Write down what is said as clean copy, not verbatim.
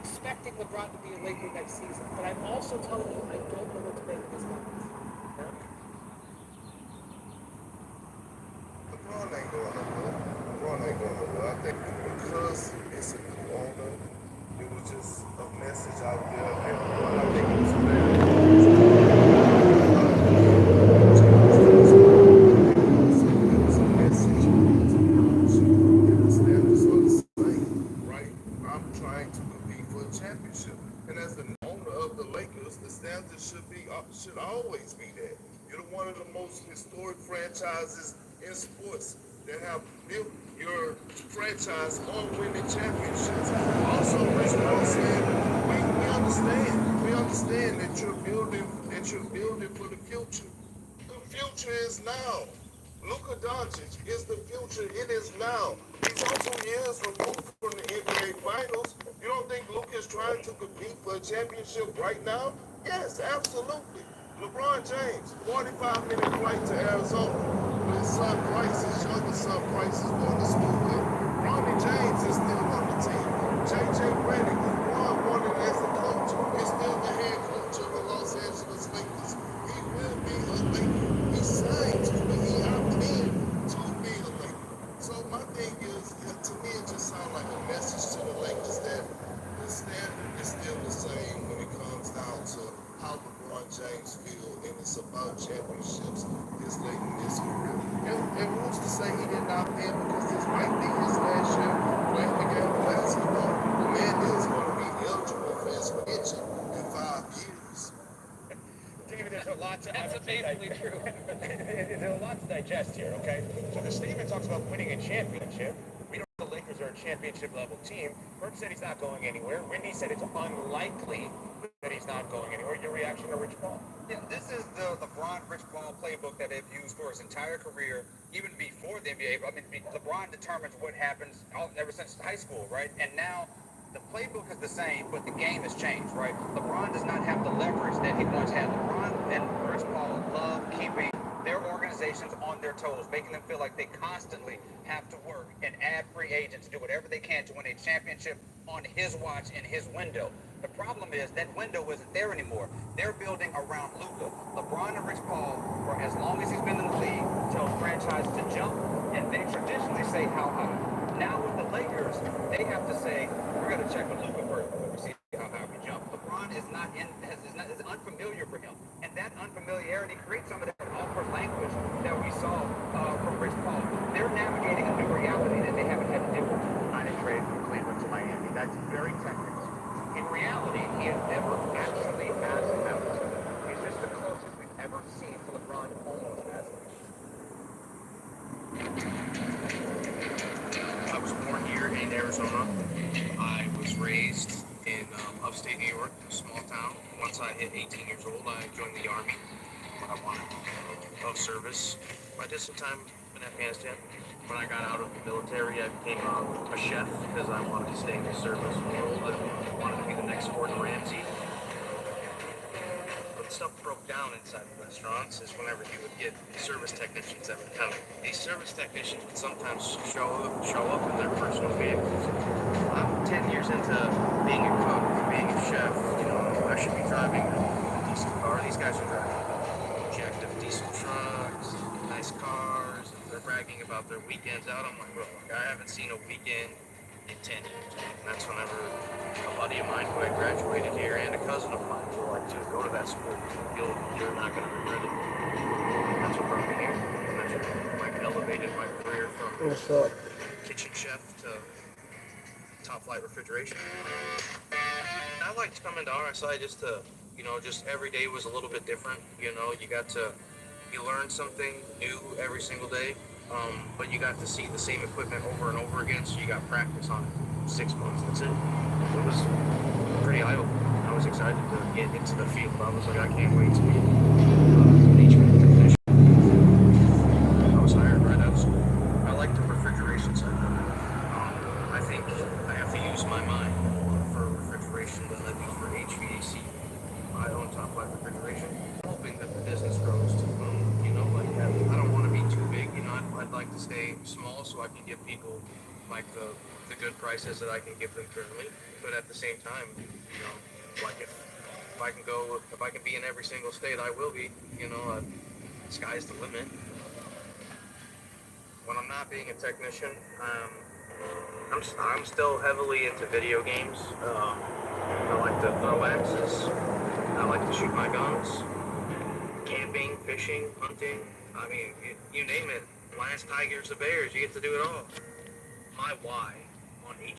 expecting LeBron to be a Laker next season, but I'm also telling you I don't know what to make of this Lakers. LeBron ain't going nowhere. LeBron ain't going nowhere. I think because it's a new owner, it was just a message out there. And I think it was very it was a message to promise you and the standards are the same, right? I'm trying to compete for a championship. And as the owner of the Lakers, the standards should always be there. You're one of the most historic franchises in sports that have built your franchise on winning championships. Also, Rich Paul said, we understand that you're building for the future. The future is now. Luka Doncic is the future. It is now. He's also years removed from the NBA Finals. You don't think Luka is trying to compete for a championship right now? Yes, absolutely. LeBron James, 45-minute flight to Arizona. With his son Bryce, his younger son Bryce is going to school with. Ronnie James is still on the team. JJ Redick, LeBron wanted as the coach, is still the head coach of the Los Angeles Lakers. He will be a Laker. He signed to be, he opted in to be a Laker. So my thing is, to me, it just sounds like a message to the Lakers that the standard is still the same when it comes down to how LeBron James feels, and it's about championships this late in his career. And who's to say he didn't opt in because this might be his last year playing the game of basketball? The man is going to be eligible for his pension in 5 years. David, there's a lot to That's amazingly true. There's a lot to digest here, okay? So the statement talks about winning a championship. We know the Lakers are a championship level team. Bert said he's not going anywhere. Wendy said it's unlikely that he's not going anywhere. Your reaction to Rich Paul? Yeah, this is the LeBron Rich Paul playbook that they've used for his entire career, even before the NBA. I mean, LeBron determines what happens ever since high school, right? And now the playbook is the same, but the game has changed, right? LeBron does not have the leverage that he once had. LeBron and Rich Paul love keeping their organizations on their toes, making them feel like they constantly have to work and add free agents, do whatever they can to win a championship on his watch in his window. The problem is that window isn't there anymore. They're building around Luka. LeBron and Rich Paul, for as long as he's been in the league, tell franchises to jump, and they traditionally say how high. Now with the Lakers, they have to say, we're going to check with Luka first before we see how high we jump. LeBron is is unfamiliar for him, and that unfamiliarity creates some of that awkward language that we saw from Rich Paul. They're navigating a new reality that they haven't had to deal with. On a trade from Cleveland to Miami. That's very technical. In reality, he has never actually asked out. He's just the closest we've ever seen to LeBron almost asking. I was born here in Arizona. I was raised in upstate New York, a small town. Once I hit 18 years old, I joined the Army. I wanted of service. I did some time in Afghanistan. When I got out of the military, I became a chef because I wanted to stay in the service world. I wanted to be the next Gordon Ramsay. When stuff broke down inside the restaurants is whenever you would get service technicians that would come. These service technicians would sometimes show up in their personal vehicles. I'm 10 years into being a cook, being a chef. You know, I should be driving a decent car. These guys are driving jacked up diesel trucks, nice cars. They're bragging about their weekends out. I'm like, bro, I haven't seen a weekend in 10 years. And that's whenever a buddy of mine who had graduated here and a cousin of mine were like, dude, go to that school. You're not going to regret it. That's what brought me here. And that's what like elevated my career from kitchen chef to top flight refrigeration. I liked coming to RSI just to, you know, just every day was a little bit different. You know, you learn something new every single day, but you got to see the same equipment over and over again, so you got practice on it. 6 months, that's it. It was pretty eye-opening. I was excited to get into the field. I was like, I can't wait to be an HVAC technician. I was hired right out of school. I like the refrigeration side of it. I think I have to use my mind for refrigeration than I do for HVAC. I own top flight refrigeration. I'm hoping that the business grows to, you know, like I don't want to be too big, you know, I'd like to stay small so I can give people like the good prices that I can give them currently. But at the same time, you know, like if I can be in every single state, I will be. You know, sky's the limit. When I'm not being a technician, I'm still heavily into video games. I like to throw axes. I like to shoot my guns. Camping, fishing, hunting. I mean, you name it. Lions, tigers, the bears. You get to do it all. My why on each